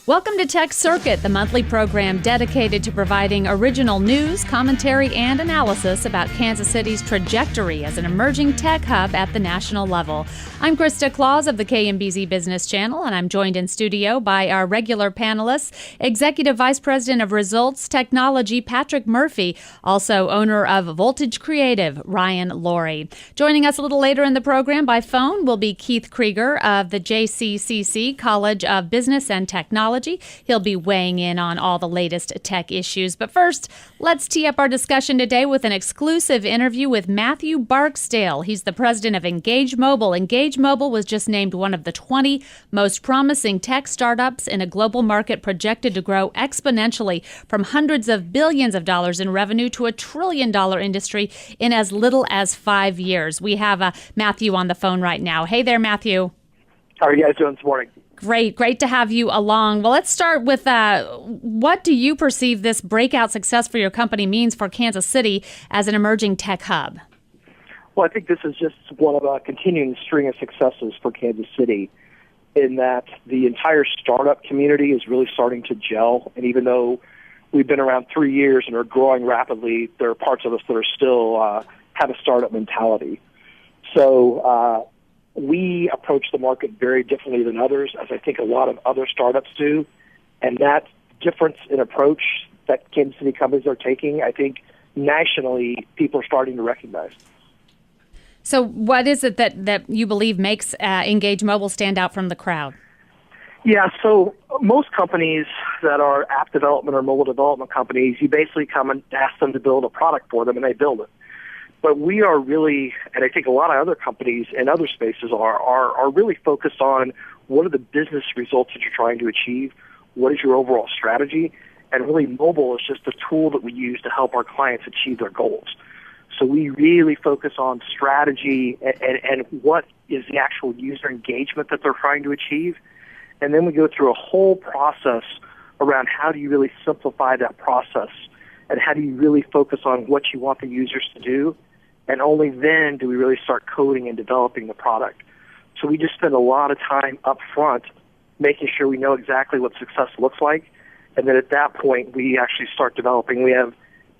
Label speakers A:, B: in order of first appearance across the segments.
A: Welcome to Tech Circuit, the monthly program dedicated to providing original news, commentary, and analysis about Kansas City's trajectory as an emerging tech hub at the national level. I'm Krista Klaus of the KMBZ Business Channel, and I'm joined in studio by our regular panelists, Executive Vice President of Results Technology, Patrick Murphy, also owner of Voltage Creative, Ryan Laurie. Joining us a little later in the program by phone will be Keith Krieger of the JCCC College of Business and Technology. He'll be weighing in on all the latest tech issues. But first, let's tee up our discussion today with an exclusive interview with Matthew Barksdale. He's the president of Engage Mobile. Engage Mobile was just named one of the 20 most promising tech startups in a global market projected to grow exponentially from hundreds of billions of dollars in revenue to $1 trillion industry in as little as 5 years. We have Matthew on the phone right now. Hey there, Matthew.
B: How are you guys doing this morning?
A: Great to have you along. Well, let's start with what do you perceive this breakout success for your company means for Kansas City as an emerging tech hub?
B: Well, I think this is just one of a continuing string of successes for Kansas City in that the entire startup community is really starting to gel. And even though we've been around 3 years and are growing rapidly, there are parts of us that are still have a startup mentality. So we approach the market very differently than others, as I think a lot of other startups do. And that difference in approach that Kansas City companies are taking, I think nationally people are starting to recognize.
A: So what is it that you believe makes Engage Mobile stand out from the crowd?
B: Yeah, so most companies that are app development or mobile development companies, you basically come and ask them to build a product for them and they build it. But we are really, and I think a lot of other companies in other spaces are really focused on what are the business results that you're trying to achieve, what is your overall strategy, and really mobile is just a tool that we use to help our clients achieve their goals. So we really focus on strategy and what is the actual user engagement that they're trying to achieve. And then we go through a whole process around how do you really simplify that process and how do you really focus on what you want the users to do. And only then do we really start coding and developing the product. So we just spend a lot of time up front making sure we know exactly what success looks like. And then at that point, we actually start developing. We have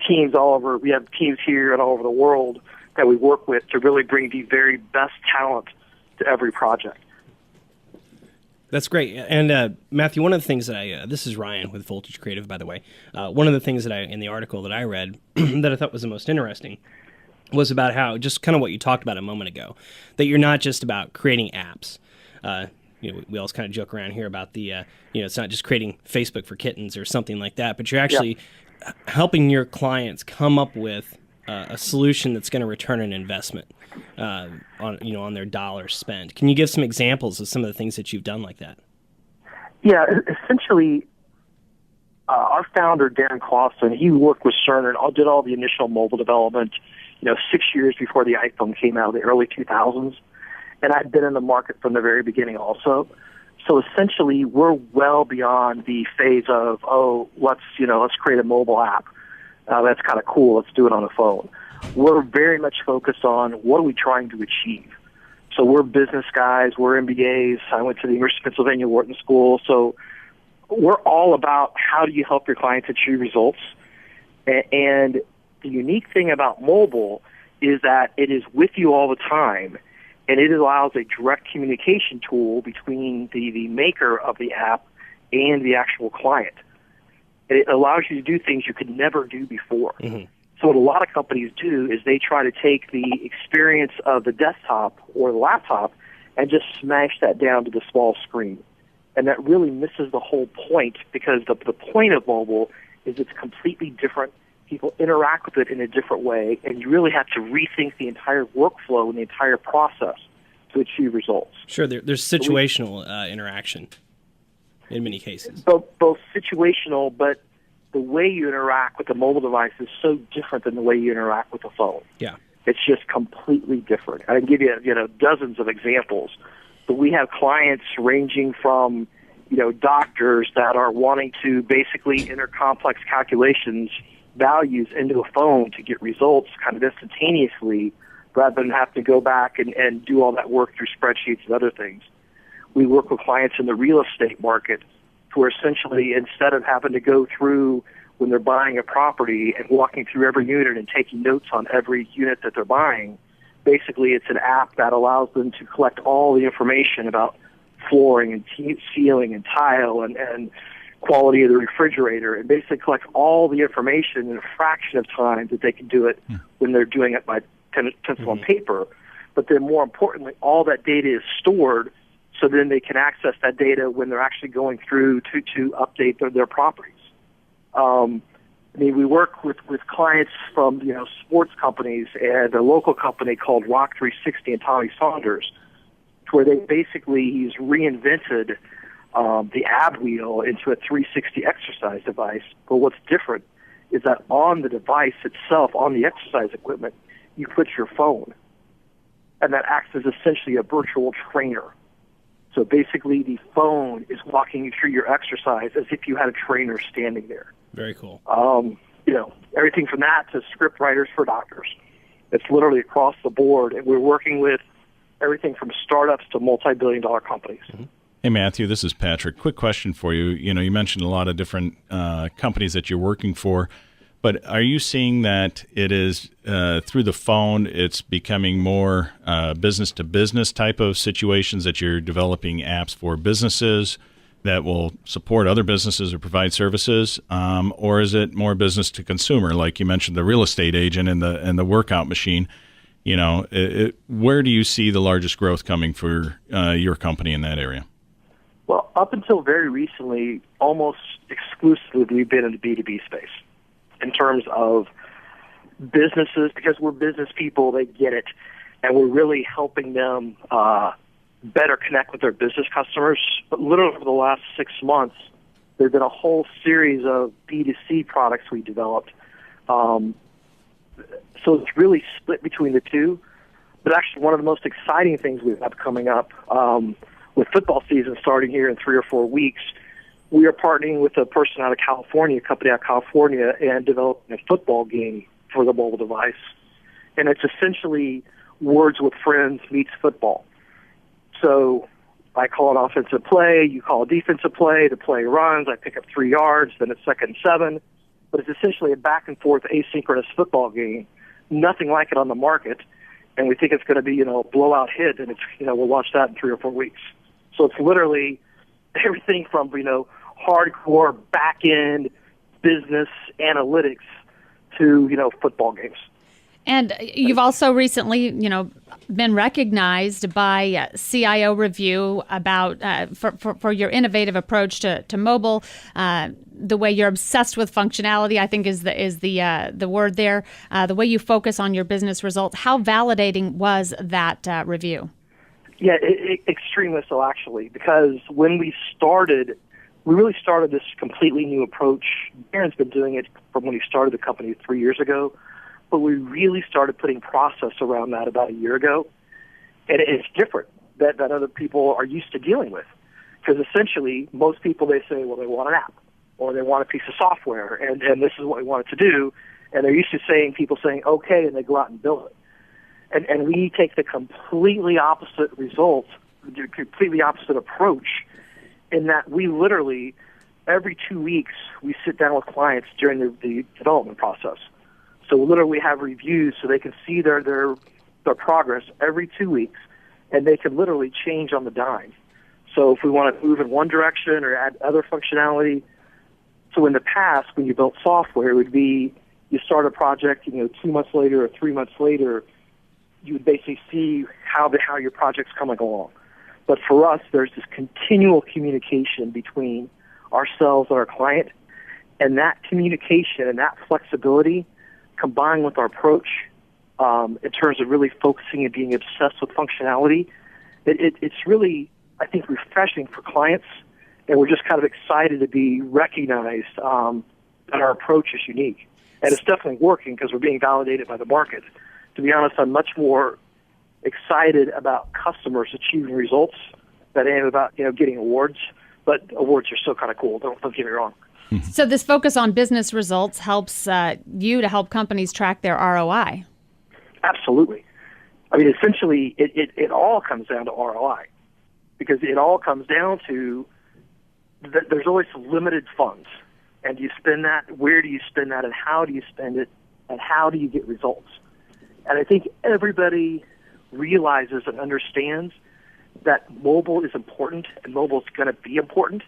B: teams all over. We have teams here and all over the world that we work with to really bring the very best talent to every project.
C: That's great. And Matthew, one of the things that this is Ryan with Voltage Creative, by the way. One of the things that in the article that I read that I thought was the most interesting was about how, just kind of what you talked about a moment ago, that you're not just about creating apps. We always kind of joke around here about it's not just creating Facebook for kittens or something like that, but you're actually helping your clients come up with a solution that's going to return an investment on their dollars spent. Can you give some examples of some of the things that you've done like that?
B: Yeah, essentially, our founder, Darren Clausen, he worked with CERN and did all the initial mobile development, 6 years before the iPhone came out in the early 2000s. And I'd been in the market from the very beginning also. So essentially, we're well beyond the phase of, let's create a mobile app. That's kind of cool. Let's do it on a phone. We're very much focused on what are we trying to achieve. So we're business guys. We're MBAs. I went to the University of Pennsylvania Wharton School. So we're all about how do you help your clients achieve results. And the unique thing about mobile is that it is with you all the time, and it allows a direct communication tool between the maker of the app and the actual client. And it allows you to do things you could never do before. Mm-hmm. So what a lot of companies do is they try to take the experience of the desktop or the laptop and just smash that down to the small screen. And that really misses the whole point, because the point of mobile is it's completely different. People interact with it in a different way, and you really have to rethink the entire workflow and the entire process to achieve results.
C: Sure, there's situational interaction in many cases.
B: Both situational, but the way you interact with the mobile device is so different than the way you interact with the phone.
C: Yeah.
B: It's just completely different. I can give you, dozens of examples, but we have clients ranging from, doctors that are wanting to basically enter complex calculations values into a phone to get results kind of instantaneously rather than have to go back and do all that work through spreadsheets and other things. We work with clients in the real estate market where essentially instead of having to go through when they're buying a property and walking through every unit and taking notes on every unit that they're buying, basically it's an app that allows them to collect all the information about flooring and ceiling and tile and quality of the refrigerator, and basically collect all the information in a fraction of time that they can do it when they're doing it by pencil and paper. But then more importantly, all that data is stored, so then they can access that data when they're actually going through to update their properties. We work with clients from sports companies and a local company called Rock 360 and Tommy Saunders, where he's reinvented the ab wheel into a 360 exercise device. But what's different is that on the device itself, on the exercise equipment, you put your phone, and that acts as essentially a virtual trainer. So basically the phone is walking you through your exercise as if you had a trainer standing there.
C: Very cool.
B: Everything from that to script writers for doctors. It's literally across the board, and we're working with everything from startups to multi-billion-dollar companies.
C: Mm-hmm.
D: Hey, Matthew, this is Patrick. Quick question for you. You mentioned a lot of different companies that you're working for, but are you seeing that it is through the phone, it's becoming more business-to-business type of situations, that you're developing apps for businesses that will support other businesses or provide services, or is it more business to consumer, like you mentioned the real estate agent and the workout machine? Where do you see the largest growth coming for your company in that area?
B: Well, up until very recently, almost exclusively we've been in the B2B space in terms of businesses, because we're business people, they get it, and we're really helping them better connect with their business customers. But literally over the last 6 months, there's been a whole series of B2C products we developed. So it's really split between the two. But actually one of the most exciting things we have coming up, with football season starting here in 3 or 4 weeks, we are partnering with a person out of California, a company out of California, and developing a football game for the mobile device. And it's essentially Words with Friends meets football. So I call an offensive play, you call a defensive play, the play runs, I pick up 3 yards, then it's 2nd and 7. But it's essentially a back-and-forth asynchronous football game, nothing like it on the market. And we think it's going to be, a blowout hit, and we'll launch that in 3 or 4 weeks. So it's literally everything from, hardcore back-end business analytics to, football games.
A: And you've also recently, been recognized by CIO Review about for your innovative approach to mobile. The way you're obsessed with functionality, I think, is the word there. The way you focus on your business results. How validating was that review?
B: Yeah, extremely so, actually, because when we really started this completely new approach. Darren's been doing it from when he started the company 3 years ago, but we really started putting process around that about a year ago. And it's different that other people are used to dealing with. Because essentially, most people, they say, well, they want an app or they want a piece of software, and this is what we want it to do. And they're used to people saying, okay, and they go out and build it. And we take the completely opposite result, the completely opposite approach, in that we literally, every 2 weeks, we sit down with clients during the development process. So literally we have reviews so they can see their progress every 2 weeks, and they can literally change on the dime. So if we want to move in one direction or add other functionality. So in the past, when you built software, it would be you start a project, 2 months later or 3 months later, you would basically see how your project's coming along. But for us, there's this continual communication between ourselves and our client, and that communication and that flexibility combined with our approach in terms of really focusing and being obsessed with functionality, it's really, I think, refreshing for clients, and we're just kind of excited to be recognized that our approach is unique. And it's definitely working because we're being validated by the market. To be honest, I'm much more excited about customers achieving results than I am about getting awards. But awards are still kind of cool. Don't get me wrong.
A: So this focus on business results helps you to help companies track their ROI.
B: Absolutely. I mean, essentially, it all comes down to ROI, because it all comes down to there's always limited funds. And do you spend that? Where do you spend that? And how do you spend it? And how do you get results? And I think everybody realizes and understands that mobile is important and mobile is going to be important,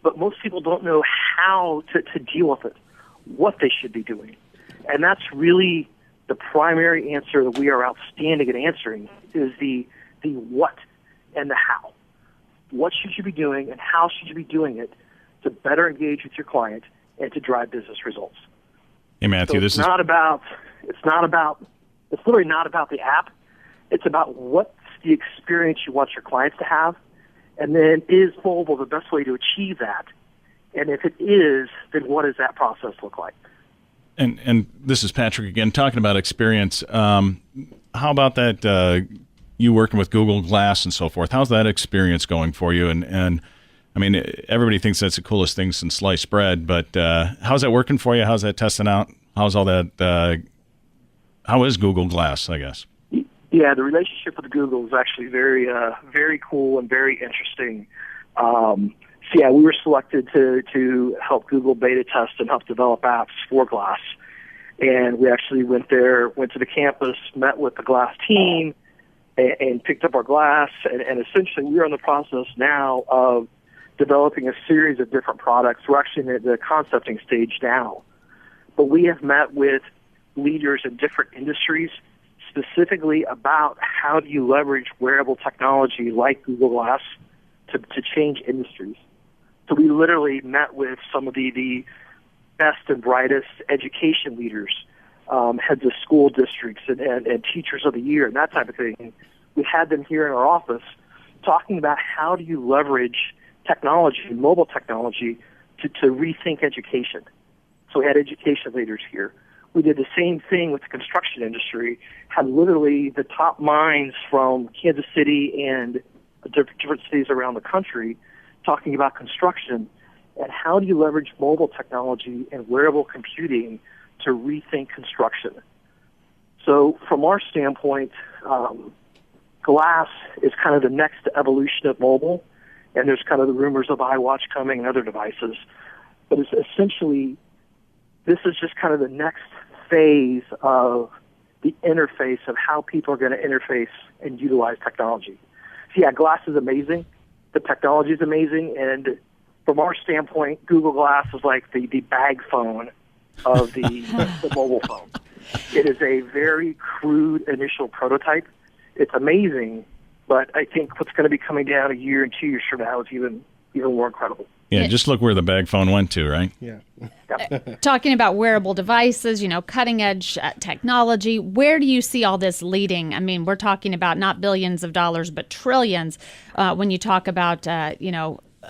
B: but most people don't know how to deal with it, what they should be doing. And that's really the primary answer that we are outstanding at answering is the what and the how. What should you be doing and how should you be doing it to better engage with your client and to drive business results?
D: Hey, Matthew,
B: so it's literally not about the app. It's about what's the experience you want your clients to have, and then is mobile the best way to achieve that? And if it is, then what does that process look like?
D: And this is Patrick again, talking about experience. How about that, you working with Google Glass and so forth? How's that experience going for you? And I mean, everybody thinks that's the coolest thing since sliced bread, but how's that working for you? How's that testing out? How's all that? How is Google Glass, I guess?
B: Yeah, the relationship with Google is actually very, very cool and very interesting. So yeah, we were selected to help Google beta test and help develop apps for Glass. And we actually went to the campus, met with the Glass team, and picked up our Glass. And essentially, we're in the process now of developing a series of different products. We're actually in the concepting stage now. But we have met with leaders in different industries specifically about how do you leverage wearable technology like Google Glass to change industries. So we literally met with some of the best and brightest education leaders, heads of school districts and teachers of the year and that type of thing. We had them here in our office talking about how do you leverage technology, mobile technology, to rethink education. So we had education leaders here. We did the same thing with the construction industry, had literally the top minds from Kansas City and different cities around the country talking about construction and how do you leverage mobile technology and wearable computing to rethink construction. So from our standpoint, Glass is kind of the next evolution of mobile, and there's kind of the rumors of iWatch coming and other devices. But it's essentially, this is just kind of the next phase of the interface of how people are going to interface and utilize technology. So yeah, Glass is amazing. The technology is amazing, and from our standpoint, Google Glass is like the bag phone of the mobile phone. It is a very crude initial prototype. It's amazing, but I think what's going to be coming down a year and 2 years from now is even more incredible.
D: Yeah, just look where the bag phone went to, right?
C: Yeah.
A: Talking about wearable devices, cutting edge technology, where do you see all this leading? I mean, we're talking about not billions of dollars, but trillions when you talk about,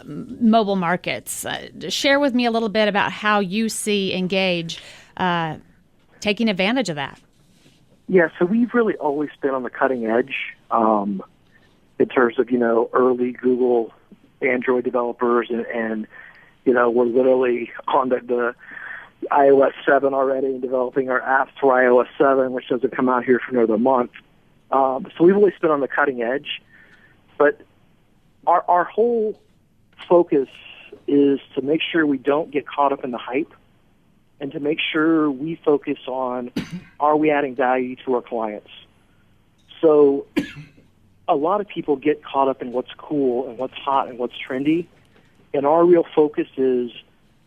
A: mobile markets. Share with me a little bit about how you see Engage taking advantage of that.
B: Yeah, so we've really always been on the cutting edge in terms of, early Google Android developers and we're literally on the iOS 7 already and developing our apps for iOS 7, which doesn't come out here for another month. So we've always been on the cutting edge, but our whole focus is to make sure we don't get caught up in the hype and to make sure we focus on, are we adding value to our clients? So a lot of people get caught up in what's cool and what's hot and what's trendy, and our real focus is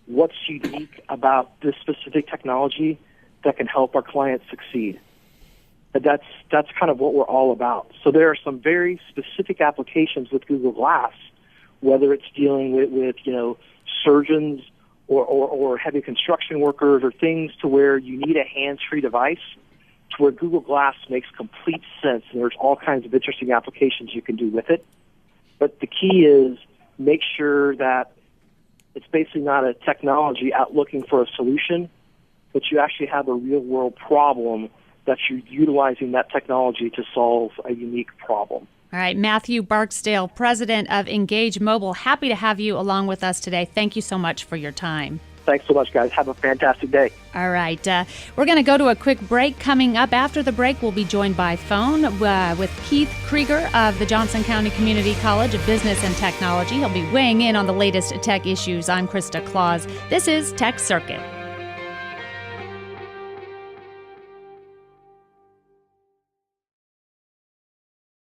B: what's unique about this specific technology that can help our clients succeed. And that's kind of what we're all about. So there are some very specific applications with Google Glass, whether it's dealing with surgeons or heavy construction workers or things to where you need a hands-free device, to where Google Glass makes complete sense, and there's all kinds of interesting applications you can do with it. But the key is make sure that it's basically not a technology out looking for a solution, but you actually have a real-world problem that you're utilizing that technology to solve a unique problem.
A: All right, Matthew Barksdale, president of Engage Mobile, happy to have you along with us today. Thank you so much for your time.
B: Thanks so much, guys. Have a fantastic day.
A: All right. We're going to go to a quick break. Coming up after the break, we'll be joined by phone with Keith Krieger of the Johnson County Community College of Business and Technology. He'll be weighing in on the latest tech issues. I'm Krista Klaus. This is Tech Circuit.